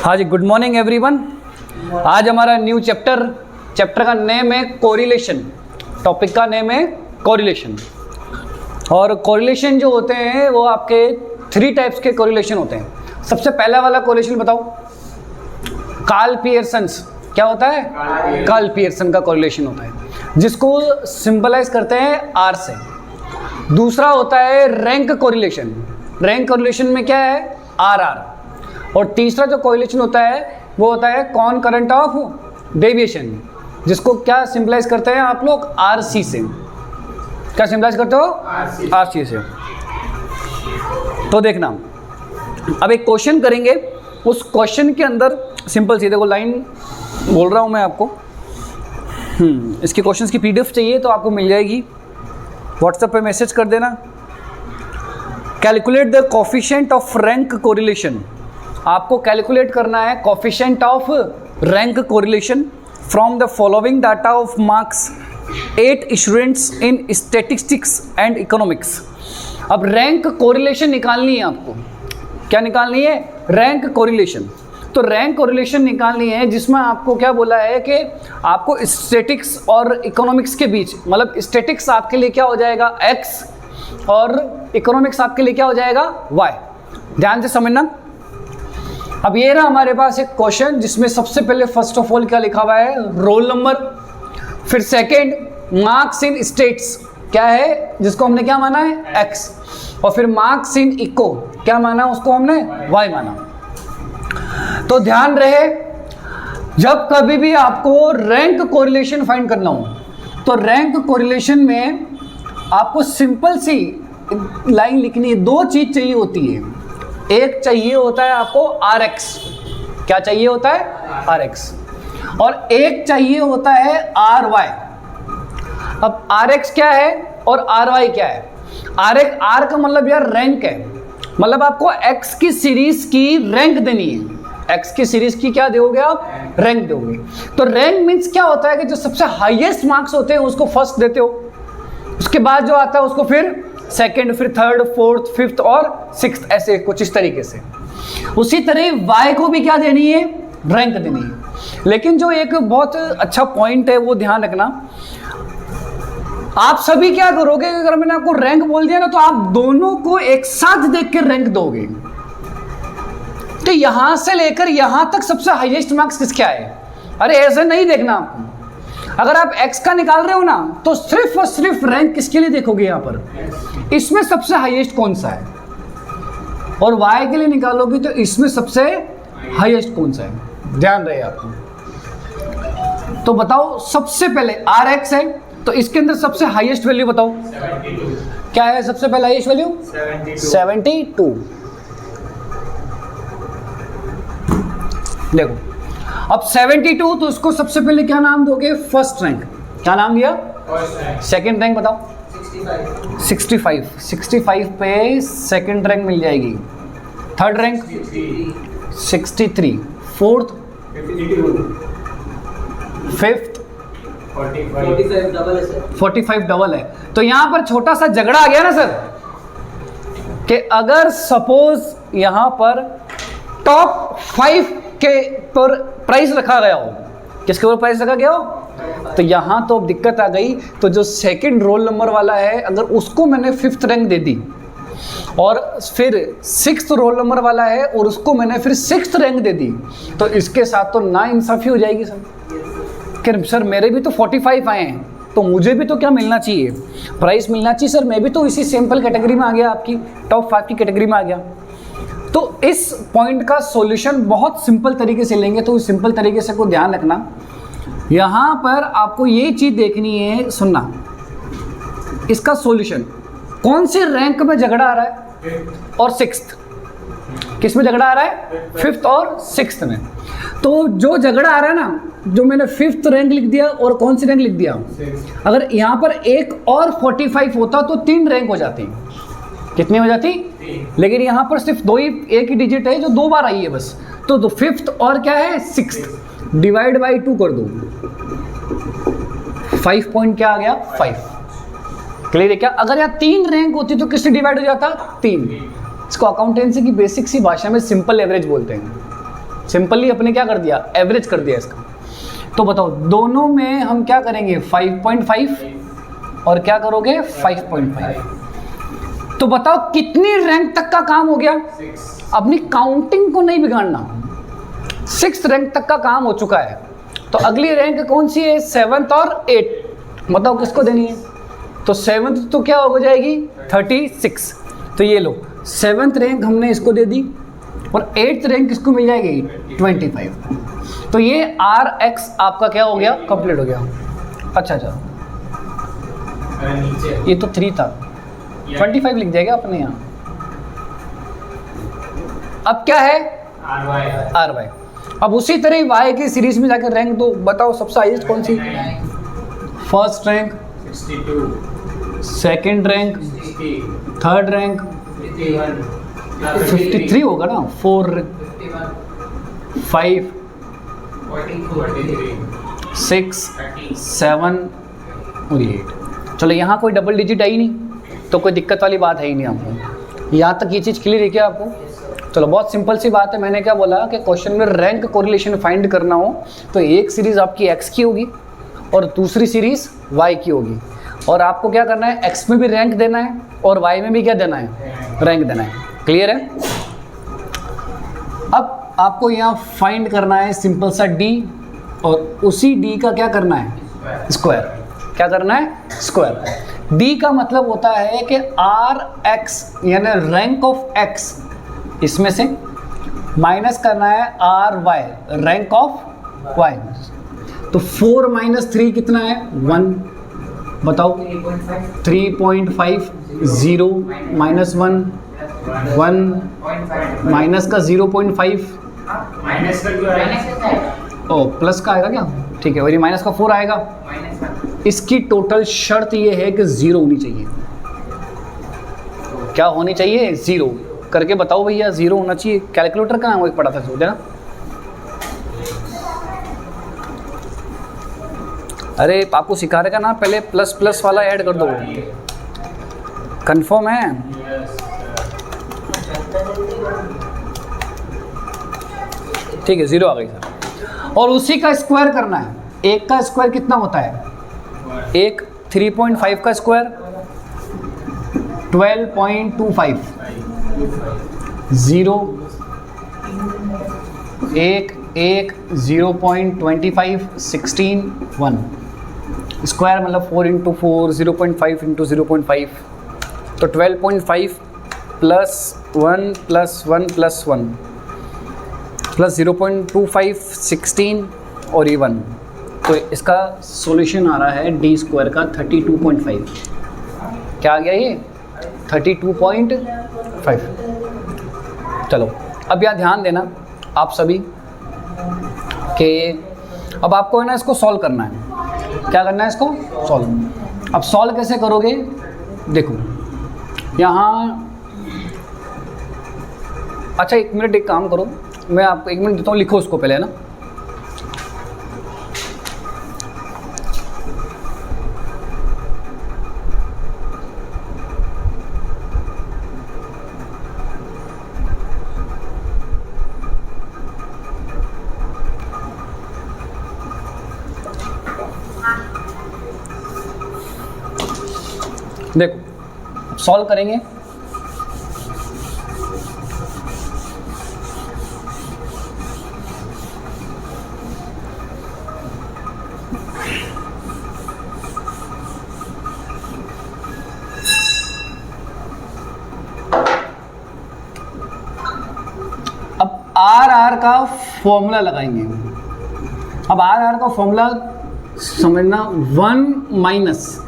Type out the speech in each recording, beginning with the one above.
हाँ जी, good morning everyone. आज हमारा न्यू चैप्टर का नेम है कोरिलेशन। टॉपिक का नेम है कोरिलेशन। और कोरिलेशन जो होते हैं वो आपके 3 टाइप्स के कोरिलेशन होते हैं। सबसे पहला वाला कोरिलेशन बताओ, कार्ल पियर्सन्स। क्या होता है? कार्ल पियर्सन का कोरिलेशन होता है, जिसको सिंबलाइज करते हैं आर से। दूसरा होता है रैंक कोरिलेशन। रैंक कोरिलेशन में क्या है? R R. और तीसरा जो कोरिलेशन होता है वो होता है कॉनकरेंट ऑफ डेविएशन, जिसको क्या सिंबलाइज करते हैं आप लोग? आर सी से। क्या सिंबलाइज करते हो? आर सी से। तो देखना, अब एक क्वेश्चन करेंगे। उस क्वेश्चन के अंदर सिंपल सी देखो लाइन बोल रहा हूं मैं आपको। इसके क्वेश्चंस की पीडीएफ चाहिए तो आपको मिल जाएगी, व्हाट्सएप पे मैसेज कर देना। Calculate the coefficient of rank correlation. आपको कैलकुलेट करना है coefficient of rank correlation from the following data of marks 8 students in statistics and economics. अब रैंक कोरिलेशन निकालनी है आपको। क्या निकालनी है? Rank correlation. तो रैंक कोरिलेशन निकालनी है जिसमें आपको क्या बोला है कि आपको स्टैटिक्स और इकोनॉमिक्स के बीच, मतलब स्टैटिक्स आपके लिए क्या हो जाएगा? x और इकोनॉमिक्स आपके लिए क्या हो जाएगा? y। ध्यान से समझना। अब ये रहा हमारे पास एक क्वेश्चन जिसमें सबसे पहले फर्स्ट ऑफ ऑल क्या लिखा हुआ है? Roll number. फिर सेकंड मार्क्स इन स्टेट्स, क्या है जिसको हमने क्या माना है? x। और फिर मार्क्स इन इको, क्या माना? उसको हमने y माना। तो ध्यान रहे, जब कभी भी आपको रैंक कोरिलेशन फाइंड करना हो तो रैंक कोरिलेशन में आपको सिंपल सी लाइन लिखनी है। 2 चीज चाहिए होती है। एक चाहिए होता है आपको Rx। क्या चाहिए होता है? Rx। और एक चाहिए होता है Ry। अब Rx क्या है और Ry क्या है? R का मतलब यार रैंक है, मतलब आपको x की सीरीज की रैंक देनी है। x की सीरीज की क्या दोगे आप? रैंक दोगे। तो रैंक मीन्स क्या होता है कि जो सबसे हाईएस्ट मार्क्स होते हैं उसको फर्स्ट देते हो, उसके बाद जो आता है उसको फिर सेकंड, फिर थर्ड, फोर्थ, फिफ्थ और सिक्स्थ, ऐसे कुछ इस तरीके से। उसी तरह y को भी क्या देनी है? रैंक देनी है। लेकिन जो एक बहुत अच्छा पॉइंट है वो ध्यान रखना, आप सभी क्या करोगे? अगर मैंने आपको रैंक बोल दिया ना तो आप दोनों को एक साथ देख के रैंक दोगे। तो यहां से लेकर यहां तक सबसे हाईएस्ट मार्क्स किसके आए? अरे ऐसे नहीं देखना आपको। अगर आप x का निकाल रहे हो ना तो सिर्फ और सिर्फ रैंक किसके लिए देखोगे? यहां पर इसमें सबसे हाईएस्ट कौन सा है, और y के लिए निकालोगे तो इसमें सबसे हाईएस्ट कौन सा है। ध्यान रहे आपको। तो बताओ, सबसे पहले Rx है तो इसके अंदर सबसे हाईएस्ट वैल्यू बताओ। 72। क्या है सबसे पहले हाईएस्ट वैल्यू? 72। देखो, अब 72 तो उसको सबसे पहले क्या नाम दोगे? First rank. क्या नाम दिया? सेकंड रैंक बताओ। 65 पे सेकंड रैंक मिल जाएगी। Third rank 63, fourth fifth 45 double है। तो यहां पर छोटा सा झगड़ा आ गया ना सर, कि अगर सपोज यहां पर टॉप 5 के पर प्राइस रखा गया हो, किसके ऊपर प्राइस रखा गया हो, तो यहां तो अब दिक्कत आ गई। तो जो सेकंड रोल नंबर वाला है अगर उसको मैंने 5th रैंक दे दी, और फिर 6th रोल नंबर वाला है और उसको मैंने फिर 6th रैंक दे दी, तो इसके साथ तो ना इंसाफी हो जाएगी सर। कि सर मेरे भी तो 45 आए हैं तो मुझे भी तो क्या मिलना चाहिए? प्राइस मिलना चाहिए सर। मैं भी तो इसी सैंपल कैटेगरी में आ गया, आपकी टॉप 5 की कैटेगरी में आ गया। तो इस पॉइंट का सॉल्यूशन बहुत सिंपल तरीके से लेंगे। तो इस सिंपल तरीके से को ध्यान रखना, यहां पर आपको ये चीज देखनी है, सुनना। इसका सॉल्यूशन कौन से रैंक में झगड़ा आ रहा है? और 6th। किस में झगड़ा आ रहा है? 5th और 6th में। तो जो झगड़ा आ रहा है ना, जो मैंने 5th रैंक लिख दिया और कौन सी रैंक लिख दिया, अगर यहां पर एक और 45 होता तो 3 रैंक हो जाती। कितनी हो जाती? लेकिन यहां पर सिर्फ एक ही डिजिट है जो 2 बार आई है बस। तो 5th और क्या है? 6th डिवाइड बाई 2 कर दो, 5 पॉइंट क्या आ गया? 5। क्लियर है क्या? अगर यहाँ 3 रैंक होती तो किससे डिवाइड हो जाता? 3। इसको अकाउंटेंसी की बेसिक सी भाषा में सिंपल एवरेज बोलते हैं। सिंपली अपने क्या कर दिया, एवरेज कर दिया इसका। तो बताओ दोनों में हम क्या करेंगे 5.5 और क्या करोगे 5.5। तो बताओ कितनी रैंक तक का काम हो गया, अपनी काउंटिंग को नहीं बिगाड़ना, 6th रैंक तक का काम हो चुका है। तो अगली रैंक कौन सी है, 7th और 8th, बताओ किसको देनी है। तो 7th तो क्या हो जाएगी 36, तो ये लो 7th रैंक हमने इसको दे दी और 8th रैंक किसको मिल जाएगी 25। तो ये RX आपका क्या हो गया, कंप्लीट हो गया। अच्छा ये तो 3 था, 25 लिख जाएगा अपने यहाँ। अब क्या है RY। अब उसी तरह Y की सीरीज में जाकर रैंक दो, बताओ सबसे हाईएस्ट कौन सी, first rank 62, second rank 60, third rank 53 होगा ना, 4 5 6 7 और 8। चलो यहाँ कोई डबल डिजिट आई नहीं तो कोई दिक्कत वाली बात है ही नहीं आपको। यहाँ तक ये चीज़ क्लियर है क्या आपको? चलो बहुत सिंपल सी बात है। मैंने क्या बोला कि क्वेश्चन में रैंक कोरिलेशन फाइंड करना हो तो एक सीरीज़ आपकी x की होगी और दूसरी सीरीज़ y की होगी, और आपको क्या करना है x में भी रैंक देना है और y में भी क्या देना है, रैंक देना है। क्लियर है? अब आपको यहाँ फाइंड करना है सिंपल सा d, और उसी d का क्या करना है स्क्वायर। क्या करना है स्क्वायर। d का मतलब होता है कि rx यानी रैंक ऑफ x, इसमें से माइनस करना है ry रैंक ऑफ y। तो 4 - 3 कितना है 1, बताओ 3.5, 0 - 1 1 माइनस का 0.5, ओ प्लस का आएगा क्या, ठीक है, और ये माइनस का 4 आएगा। इसकी टोटल शर्त ये है कि 0 होनी चाहिए। क्या होनी चाहिए 0 करके बताओ भैया, 0 होना चाहिए। कैलकुलेटर कहाँ है, वो एक पढ़ा था सोचा ना। अरे आपको सिखा रहेगा ना, पहले प्लस प्लस वाला ऐड कर दो, कंफर्म है। ठीक है 0 आ गई सर। और उसी का स्क्वायर करना है। एक का स्क्वायर कितना होता है, एक 3.5 का स्क्वायर 12.25, 0 1 0.25 16 1 स्क्वायर मतलब 4 × 4 0.5 × 0.5, तो 12.5 प्लस 1 प्लस 1 प्लस 1 प्लस 0.25 16 और ये 1। तो इसका सॉल्यूशन आ रहा है डी स्क्वायर का 32.5। क्या आ गया ये 32.5। चलो अब यहाँ ध्यान देना आप सभी कि अब आपको है ना इसको सॉल्व करना है। क्या करना है इसको सॉल्व। अब सॉल्व कैसे करोगे, देखो यहाँ, अच्छा 1 मिनट एक काम करो, मैं आपको 1 मिनट देता हूँ, लिखो उसको पहले है ना। देखो सॉल्व करेंगे, अब आर का फॉर्मूला लगाएंगे। अब आर का फॉर्मूला समझना, 1 -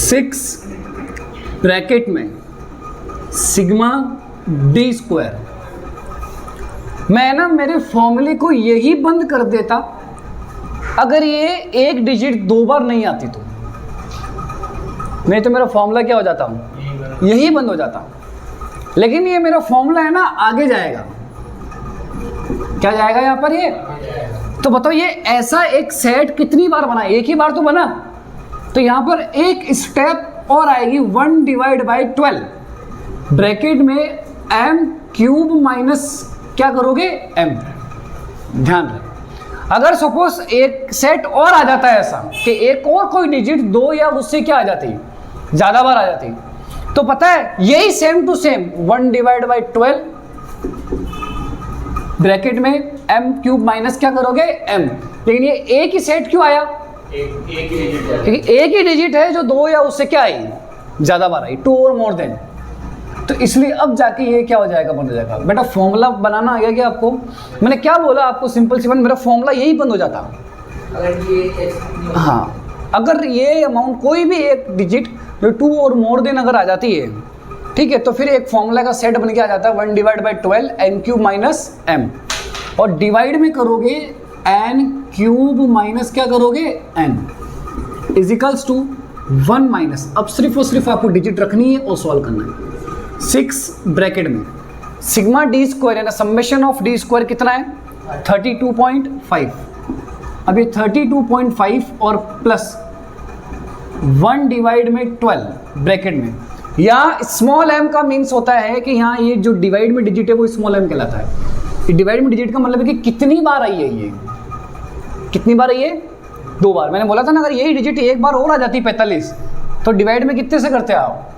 6 ब्रैकेट में सिग्मा डी स्क्वायर। मैं ना मेरे फॉर्मूले को यही बंद कर देता अगर ये एक डिजिट 2 बार नहीं आती तो, नहीं तो मेरा फॉर्मूला क्या हो जाता, यही बंद हो जाता। लेकिन ये मेरा फॉर्मूला है ना आगे जाएगा। क्या जाएगा यहाँ पर ये, तो बताओ ये ऐसा एक सेट कितनी बार बना, एक ही बार तो बना। तो यहाँ पर एक स्टेप और आएगी 1/12 ब्रैकेट में m³ - क्या करोगे, m। ध्यान रहे, अगर सपोज एक सेट और आ जाता है ऐसा कि एक और कोई डिजिट 2 या उससे क्या आ जाती, ज्यादा बार आ जाती, तो पता है यही same to same 1 divide by 12 bracket में m क्यूब माइनस क्या करोगे, m। लेकिन ये एक ही सेट क्यों आया, क्योंकि एक ही डिजिट है जो 2 या उससे क्या आई, ज्यादा बार आई, 2 और मोर देन, तो इसलिए अब जाके ये क्या हो जाएगा, बंद हो जाएगा। बेटा फॉर्मूला बनाना आ गया क्या आपको, मैंने क्या बोला आपको, सिंपल सिंपल मेरा फॉर्मूला यही बंद हो जाता। हाँ, अगर ये अमाउंट कोई भी एक डिजिट जो 2 और मोर देन अगर आ जाती है, ठीक है, तो फिर एक फॉर्मूला का सेट बन के आ जाता है 1 divide by 12 n cube minus m, और डिवाइड में करोगे n क्यूब माइनस क्या करोगे, n इजिकल्स टू 1 माइनस, अब सिर्फ और सिर्फ आपको डिजिट रखनी है और सॉल्व करना है। 6 ब्रैकेट में सिग्मा डी स्क्वायर है ना, समेशन ऑफ डी स्क्वायर कितना है, 32.5। अब ये 32.5 और प्लस 1 डिवाइड में 12 ब्रैकेट में, या स्मॉल m का मीन्स होता है कि यहाँ ये जो डिवाइड में डिजिट है वो स्मॉल m कहलाता है। ये डिवाइड में डिजिट का मतलब है कि कितनी बार आई है, ये कितनी बार आई है, 2 बार। मैंने बोला था ना अगर यही डिजिट एक बार और आ जाती 45, तो डिवाइड में कितने से करते आप,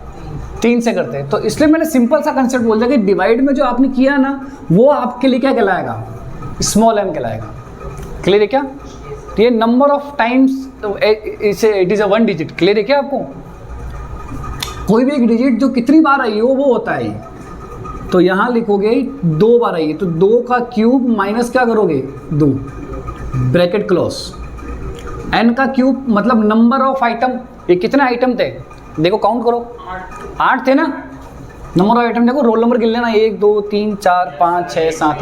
3 से करते हैं। तो इसलिए मैंने सिंपल सा कंसेप्ट बोल दिया कि डिवाइड में जो आपने किया ना वो आपके लिए क्या कहलाएगा, स्मॉल m कहलाएगा। क्लियर है क्या, तो ये नंबर ऑफ टाइम्स इसे it is a 1 digit. Clear है क्या आपको, कोई भी एक डिजिट जो कितनी बार आई हो वो होता है, तो यहाँ लिखोगे 2 बार आई है, तो 2 का क्यूब माइनस क्या करोगे, 2 ब्रैकेट क्लोज, n का क्यूब मतलब नंबर ऑफ आइटम, ये कितने आइटम थे देखो, काउंट करो, 8 थे ना, नंबर ऑफ आइटम देखो, रोल नंबर गिन लेना, 1 2 3 4 5 6 7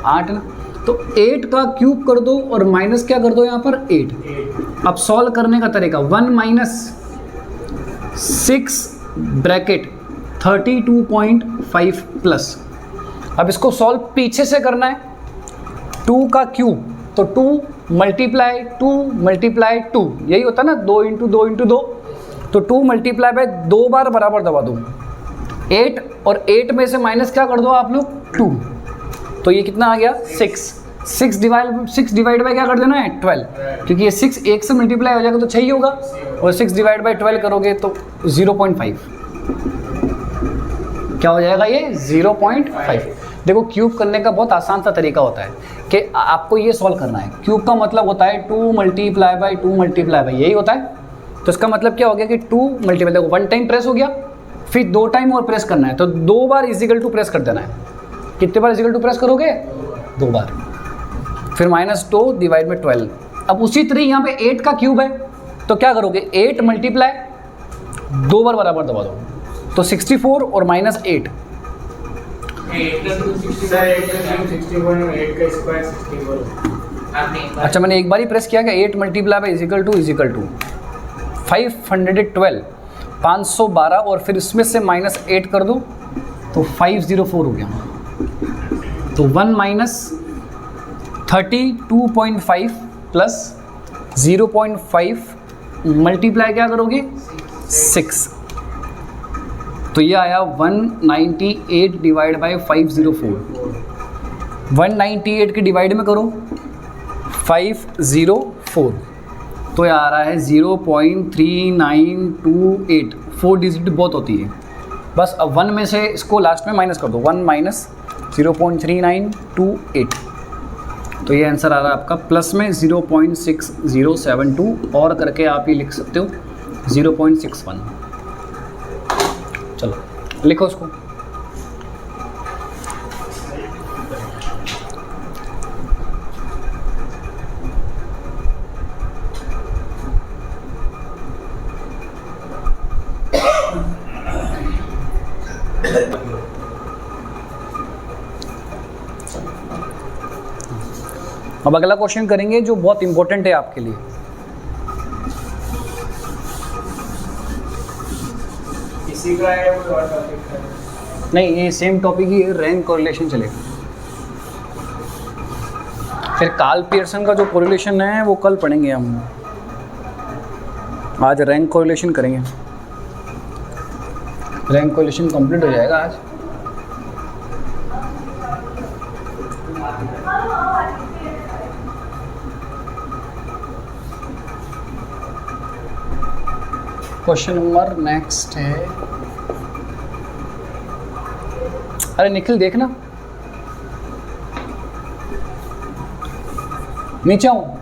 8 ना, तो 8 का क्यूब कर दो और माइनस क्या कर दो यहाँ पर 8। अब सॉल्व करने का तरीका 1 माइनस 6 ब्रैकेट 32.5 प्लस, अब इसको सॉल्व पीछे से करना है, 2 का क्यूब तो 2 मल्टीप्लाई 2 मल्टीप्लाई 2, यही होता है ना, 2 इंटू 2 इंटू 2, तो 2 मल्टीप्लाई बाय 2 बार बराबर दबा दो 8, और 8 में से माइनस क्या कर दो आप लोग 2, तो ये कितना आ गया 6 डिवाइड बाय क्या कर देना है 12, क्योंकि ये 6 1 से मल्टीप्लाई हो जाएगा तो 6 ही होगा, और 6 डिवाइड बाय 12 करोगे तो 0.5 क्या हो जाएगा, ये 0.5। देखो क्यूब करने का बहुत आसान सा तरीका होता है कि आपको ये सॉल्व करना है, क्यूब का मतलब होता है 2 मल्टीप्लाई बाय 2 मल्टीप्लाई बाय, यही होता है। तो इसका मतलब क्या हो गया कि 2 मल्टीप्लाई, देखो 1 टाइम प्रेस हो गया, फिर 2 टाइम और प्रेस करना है, तो 2 बार इजिकल टू प्रेस कर देना है। कितने बार इजिकल टू प्रेस करोगे, 2 बार, फिर -2 डिवाइड में 12। अब उसी तरह यहाँ पे 8 का क्यूब है, तो क्या करोगे 8 मल्टीप्लाई 2 बार बराबर दबा दो, तो 64 और -8, अच्छा मैंने एक बार ही प्रेस किया कि 8 मल्टीप्लाई बाय इजिकल टू 512 512, और फिर इसमें से -8 कर दो तो 504 हो गया, तो 1 माइनस 32.5 प्लस 0.5 मल्टीप्लाई क्या करोगे 6, तो ये आया 198 डिवाइड बाय 504। 198 के डिवाइड में करो 504, तो ये आ रहा है 0.3928, 4 डिजिट बहुत होती है, बस अब 1 में से इसको लास्ट में माइनस कर दो, 1 माइनस 0.3928, तो ये आंसर आ रहा है आपका प्लस में 0.6072, और करके आप ये लिख सकते हो 0.61। चलो लिखो उसको, अब अगला क्वेश्चन करेंगे जो बहुत इंपॉर्टेंट है आपके लिए। इसी का है कोई और टॉपिक है? नहीं, ये सेम टॉपिक ही है, रैंक कोरिलेशन चलेगा। फिर कार्ल पियर्सन का जो कोरिलेशन है वो कल पढ़ेंगे हम, आज रैंक कोरिलेशन करेंगे। रैंक कोरिलेशन कंप्लीट हो जाएगा आज। क्वेश्चन नंबर नेक्स्ट है, अरे निखिल देखना, नीचे आऊं।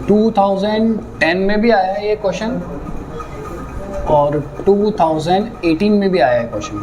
टू 2010 में भी आया है ये क्वेश्चन और 2018 में भी आया है क्वेश्चन।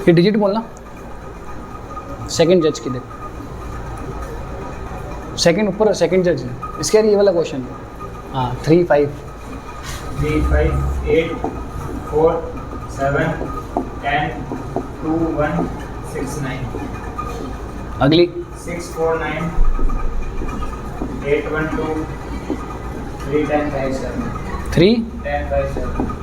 ये डिजिट बोलना, सेकंड जज की देख, सेकंड ऊपर सेकंड जज इसके ये वाला क्वेश्चन है। हाँ 3 5 3 5 8 4 7 10 2 1 6 9 अगली 6 4 9 8 1 2 3 10 5 7 3 10 5 7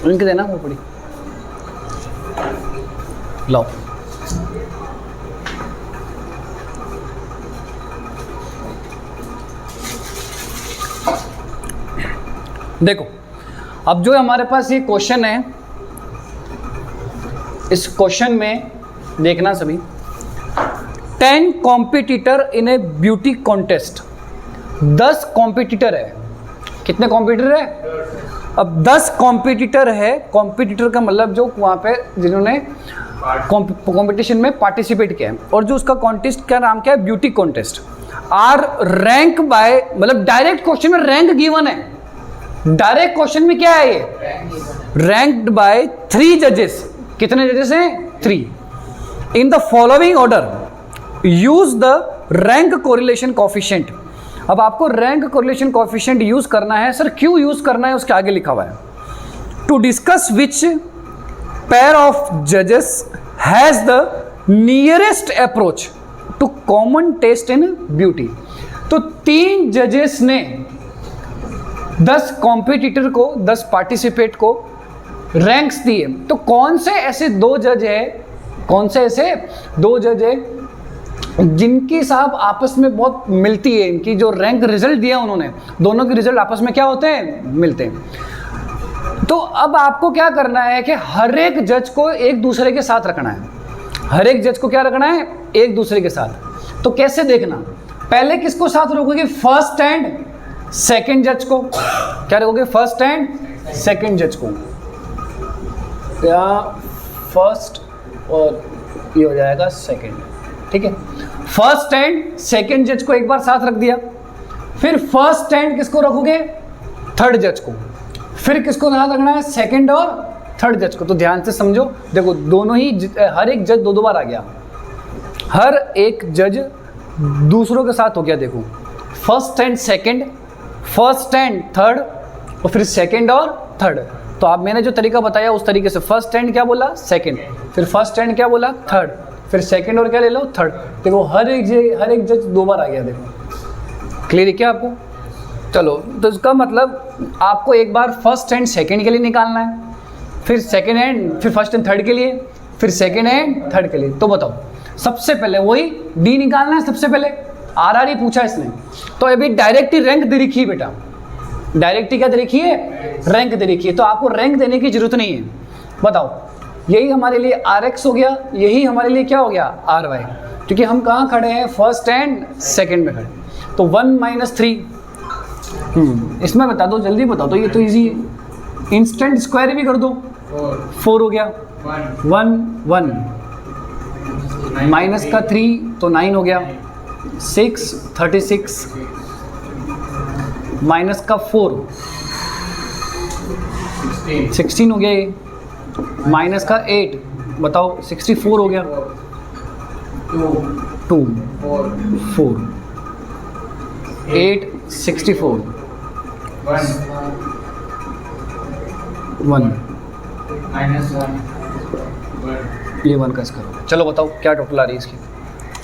लिंक देना वो पड़ी लाओ। देखो अब जो हमारे पास ये क्वेश्चन है, इस क्वेश्चन में देखना सभी, 10 कॉम्पिटिटर इन ए ब्यूटी कॉन्टेस्ट, 10 कॉम्पिटिटर है। कितने कॉम्पिटिटर है? अब 10 कॉम्पिटिटर है। कॉम्पिटिटर का मतलब जो वहाँ पे जिन्होंने कॉम्पिटिशन में पार्टिसिपेट किया है, और जो उसका कॉन्टेस्ट का नाम क्या है? Beauty contest. R rank by, मतलब डायरेक्ट क्वेश्चन में रैंक गिवन है। डायरेक्ट क्वेश्चन में क्या है ये? रैंक्ड बाय 3 जजेस। कितने जजेस हैं? 3 in the following order. Use the rank correlation coefficient. अब आपको रैंक कोरिलेशन कोफिशिएंट यूज करना है। सर क्यों यूज करना है? उसके आगे लिखा हुआ है, to discuss which pair of जजेस has the nearest approach to to common test in beauty. तो 3 जजेस ने 10 कॉम्पिटिटर को, 10 पार्टिसिपेट को रैंक्स दिए। तो कौन से ऐसे 2 जज है, कौन से ऐसे 2 जज है जिनकी साहब आपस में बहुत मिलती है, इनकी जो रैंक रिजल्ट दिया उन्होंने, दोनों के रिजल्ट आपस में क्या होते हैं, मिलते हैं। तो अब आपको क्या करना है कि हर एक जज को एक दूसरे के साथ रखना है, हर एक जज को क्या रखना है, एक दूसरे के साथ। तो कैसे देखना, पहले किसको साथ रखोगे, फर्स्ट एंड सेकंड जज को। क्या रखोगे, फर्स्ट एंड सेकंड जज को, या फर्स्ट और ये हो जाएगा सेकंड, ठीक है। फर्स्ट एंड सेकंड जज को एक बार साथ रख दिया, फिर फर्स्ट एंड किसको रखोगे, थर्ड जज को, फिर किसको साथ रखना है, सेकंड और थर्ड जज को। तो ध्यान से समझो, देखो दोनों ही हर एक जज 2 बार आ गया, हर एक जज दूसरों के साथ हो गया। देखो first and second, first and third, और फिर सेकंड और थर्ड। तो आप मैंने जो तरीका बताया उस तरीके से फर्स्ट एंड क्या बोला, सेकंड, फिर फर्स्ट एंड क्या बोला, थर्ड, फिर सेकंड और क्या ले लो, थर्ड। देखो हर एक जज 2 बार आ गया। देखो क्लियर है क्या आपको? चलो, तो इसका मतलब आपको एक बार फर्स्ट एंड सेकंड के लिए निकालना है, फिर सेकंड एंड, फिर फर्स्ट एंड थर्ड के लिए, फिर सेकंड एंड थर्ड के लिए। तो बताओ, सबसे पहले वही डी निकालना है, सबसे पहले आर ही पूछा इसने। तो अभी डायरेक्ट ही रैंक दे रखी है बेटा, डायरेक्ट ही क्या दे रखी है, रैंक दे रखी है। तो आपको रैंक देने की जरूरत नहीं है। बताओ, यही हमारे लिए आर एक्स हो गया, यही हमारे लिए क्या हो गया, आर वाई, क्योंकि हम कहाँ खड़े हैं, फर्स्ट एंड सेकंड में खड़े। तो 1 - 3, इसमें बता दो, जल्दी बता दो, ये तो इजी है। इंस्टेंट स्क्वायर भी कर दो, 4 हो गया, 1 1 माइनस का 3 तो 9 हो गया, 6 36 माइनस का 4 16 हो गया, ये माइनस का 8 बताओ 64 हो गया, 2 4 8 64 1 ये 1 का इसका। चलो बताओ क्या टोटल आ रही है इसकी,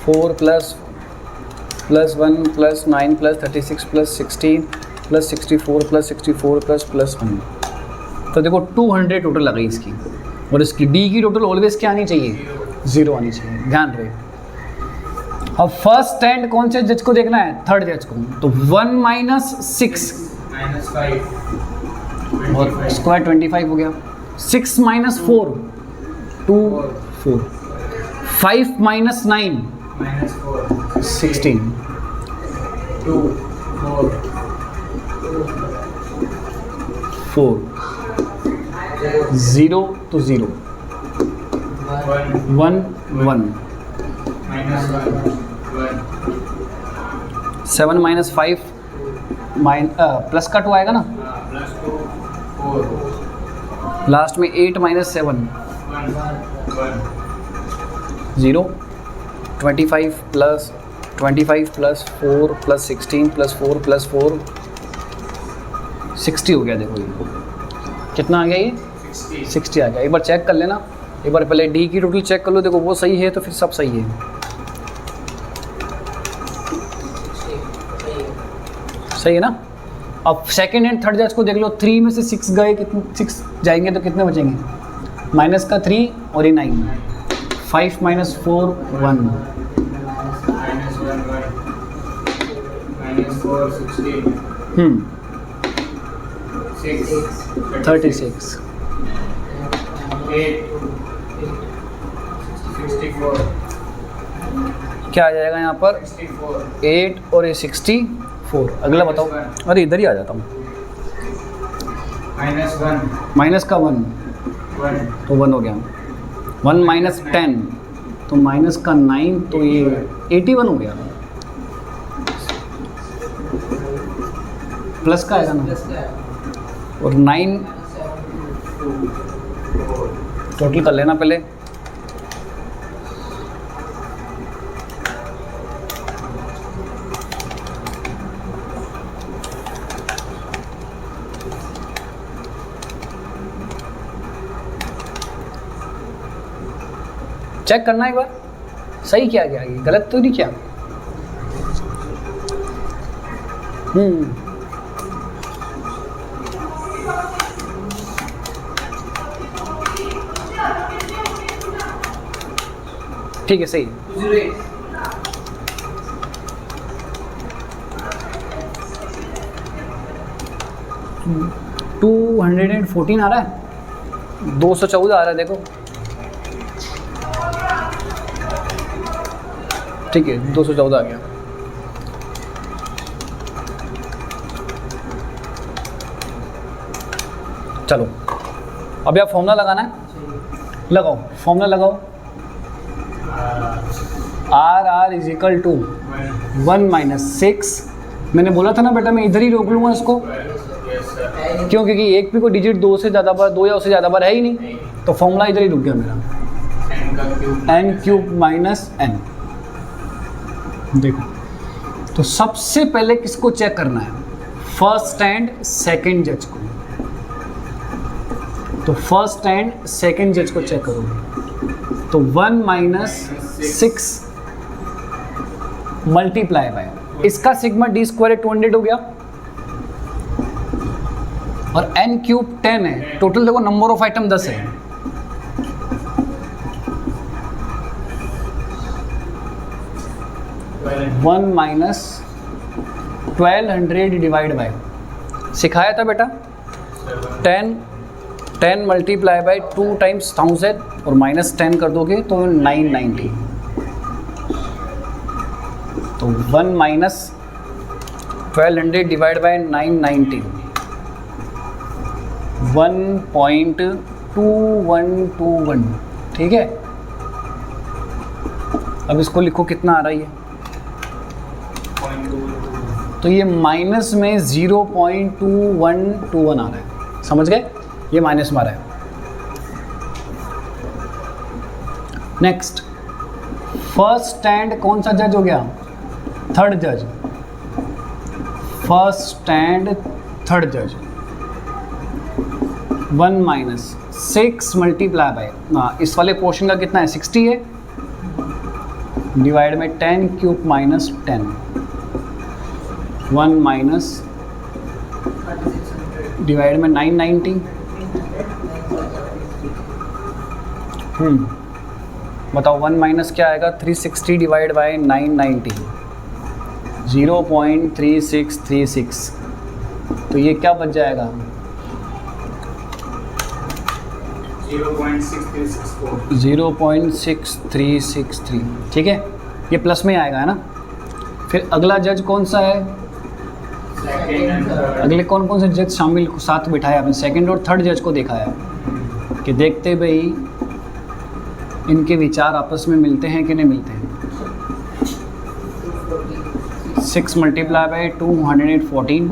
4 + 1 + 9 + 36 + 16 + 64 + 64 + 1। तो देखो 200 टोटल आ गई इसकी। और इसकी डी की टोटल ऑलवेज क्या आनी चाहिए, 0 आनी चाहिए, ध्यान रहे। अब फर्स्ट एंड कौन से जज को देखना है, थर्ड जज को। तो 1 - 6 और स्क्वायर 25 हो गया, 6 - 4 2 4 5 - 9 16 2 4 4 0 तो 0 1 1 7 - 5 प्लस का 2 आएगा ना, लास्ट में 8 - 7 0 25 + 25 + 4 + 16 + 4 + 4 60 हो गया। देखो ये कितना आ गया, ये 60 आ गया। एक बार चेक कर लेना, एक बार पहले डी की टोटल चेक कर लो, देखो वो सही है तो फिर सब सही है। सही है ना। अब सेकंड एंड थर्ड जज को देख लो, 3 में से 6 गए, कितने 6 जाएंगे तो कितने बचेंगे, माइनस का 3 और ये 9, 5 - 4 1 -4 16 36 8 64 क्या आ जाएगा यहाँ पर, 8 और ये 64। अगला बताओ, अरे इधर ही आ जाता हूँ, -1 माइनस का 1 तो 1 हो गया, 1 - 10 तो माइनस का 9 तो ये 81 हो गया, प्लस का आएगा ना, और 9 टोटल कर लेना पहले। चेक करना एक बार, सही क्या गया, ये गलत तो नहीं किया? ठीक है, सही है। 214 आ रहा है, 214 आ रहा है, देखो। ठीक है, 214 आ गया। चलो, अब आप फॉर्मूला लगाना है, लगाओ फॉर्मूला लगाओ। R is equal to 1 minus 6। मैंने बोला था ना बेटा मैं इधर ही रोक लूँगा इसको, क्यों? क्योंकि एक भी कोई डिजिट 2 से ज़्यादा बार, 2 या उससे ज़्यादा बार है ही नहीं, तो फॉर्मूला इधर ही रुक गया मेरा। n cube minus n। देखो, तो सबसे पहले किसको चेक करना है? फर्स्ट एंड सेकंड जज को। तो फर्स्ट एंड सेकंड जज को चेक करोगे तो 1 माइनस 6 मल्टीप्लाई बाय इसका सिग्मा डी स्क्वायर 200 हो गया, और n क्यूब 10 है। टोटल देखो नंबर ऑफ आइटम 10 है। वन माइनस 1200 डिवाइड बाय, सिखाया था बेटा, 10 मल्टीप्लाई बाय 2 टाइम्स 1000 और माइनस 10 कर दोगे तो 990। तो 1 माइनस 1200 डिवाइड बाय 990, 1.2121। ठीक है, अब इसको लिखो कितना आ रहा है, तो ये माइनस में 0.2121 आ रहा है। समझ गए, ये माइनस में आ रहा है। नेक्स्ट, फर्स्ट स्टैंड कौन सा जज हो गया? थर्ड जज। फर्स्ट स्टैंड थर्ड जज 1 माइनस 6 मल्टीप्लाई बाय, इस वाले पोर्शन का कितना है? 60 है, डिवाइड में 10 क्यूब माइनस 10, 1 माइनस डिवाइड में 990। बताओ 1 माइनस क्या आएगा? 360 डिवाइड बाय 990, 0.3636। तो ये क्या बच जाएगा? 0.6363। ठीक है, ये प्लस में आएगा, है ना। फिर अगला जज कौन सा है? अगले कौन कौन से जज शामिल साथ बिठाए आपने? सेकंड और थर्ड जज को देखा है कि देखते भाई इनके विचार आपस में मिलते हैं कि नहीं मिलते हैं। 6 multiply by 214,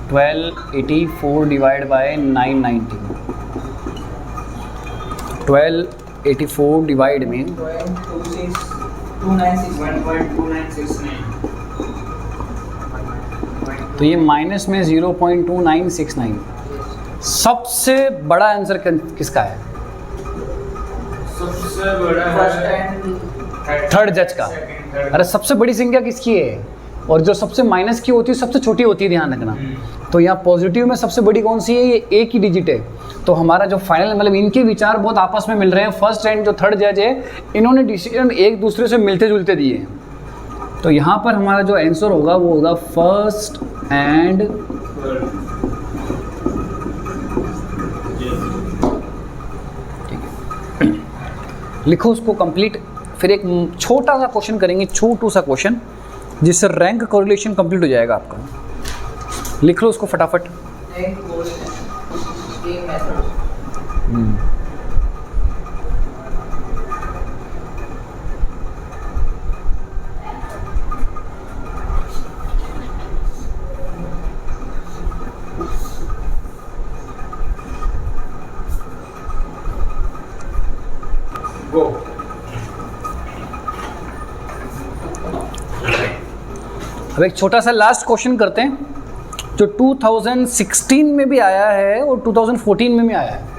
1284 divide by 990, 1284 divide में 1.2969। तो ये माइनस में 0.2969। सबसे बड़ा आंसर किसका है? सबसे बड़ा थर्ड जज का। अरे सबसे बड़ी संख्या किसकी है? और जो सबसे माइनस की होती है सबसे छोटी होती है, ध्यान रखना। तो यहाँ पॉजिटिव में सबसे बड़ी कौन सी है? ये एक ही डिजिट है। तो हमारा जो फाइनल मतलब इनके विचार बहुत आपस में मिल रहे हैं। फर्स्ट एंड जो थर्ड जज है इन्होंने डिसीजन एक दूसरे से मिलते जुलते दिए हैं। तो यहाँ पर हमारा जो आंसर होगा वो होगा फर्स्ट एंड ठीक है। लिखो उसको कंप्लीट। फिर एक छोटा सा क्वेश्चन करेंगे, छोटू सा क्वेश्चन, जिससे रैंक कोरिलेशन कंप्लीट हो जाएगा आपका। लिख लो उसको फटाफट। अब एक छोटा सा लास्ट क्वेश्चन करते हैं, जो 2016 में भी आया है और 2014 में भी आया है।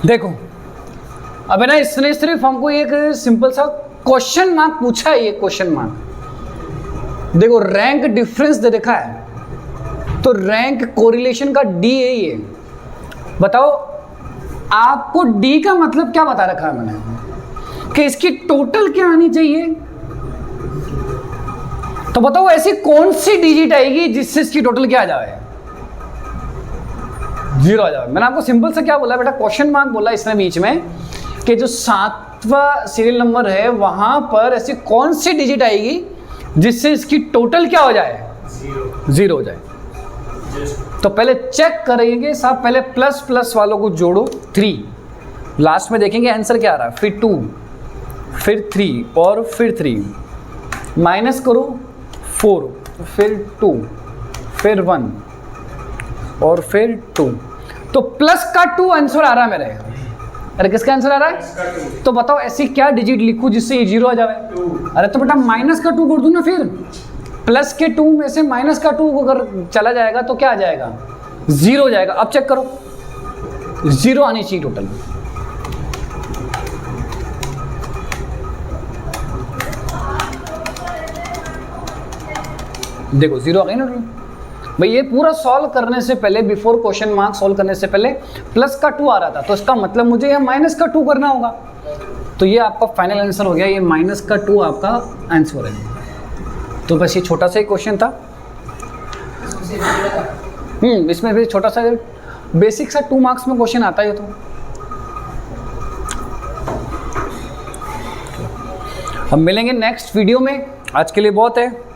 देखो अब है ना, इसने सिर्फ हमको एक सिंपल सा क्वेश्चन मार्क पूछा है। ये क्वेश्चन मार्क देखो, रैंक डिफरेंस दे रखा है, तो रैंक कोरिलेशन का डी है ये। बताओ आपको डी का मतलब क्या बता रखा है मैंने, कि इसकी टोटल क्या आनी चाहिए। तो बताओ ऐसी कौन सी डिजिट आएगी जिससे इसकी टोटल क्या आ जाए, 0 आ जाए। मैंने आपको सिंपल से क्या बोला बेटा, क्वेश्चन मार्क बोला इसने बीच में, कि जो 7वां सीरियल नंबर है वहां पर ऐसी कौन सी डिजिट आएगी जिससे इसकी टोटल क्या हो जाए, 0 हो जाए। तो पहले चेक करेंगे साहब, पहले प्लस प्लस वालों को जोड़ो 3, लास्ट में देखेंगे आंसर क्या आ रहा है, फिर 2, फिर 3 और फिर 3, माइनस करो 4, फिर 2, फिर 1 और फिर 2। तो प्लस का 2 आंसर आ रहा है मेरे। अरे किसका आंसर आ रहा है, तो बताओ ऐसी क्या डिजिट लिखूं जिससे ये 0 आ जाए। अरे तो बेटा माइनस का 2 कर दूं ना, फिर प्लस के 2 में से माइनस का 2 अगर चला जाएगा तो क्या आ जाएगा, 0 हो जाएगा। अब चेक करो 0 आनी चाहिए टोटल। देखो 0 आ गई ना टोटल भाई। ये पूरा सॉल्व करने से पहले, बिफोर क्वेश्चन मार्क सॉल्व करने से पहले प्लस का 2 आ रहा था, तो इसका मतलब मुझे यहाँ माइनस का 2 करना होगा। तो ये आपका फाइनल आंसर हो गया, ये माइनस का 2 आपका आंसर है। तो बस ये छोटा सा ही क्वेश्चन था। इसमें भी छोटा सा बेसिक सा 2 मार्क्स में क्वेश्चन आता है। तो हम मिलेंगे नेक्स्ट वीडियो में, आज के लिए बहुत है।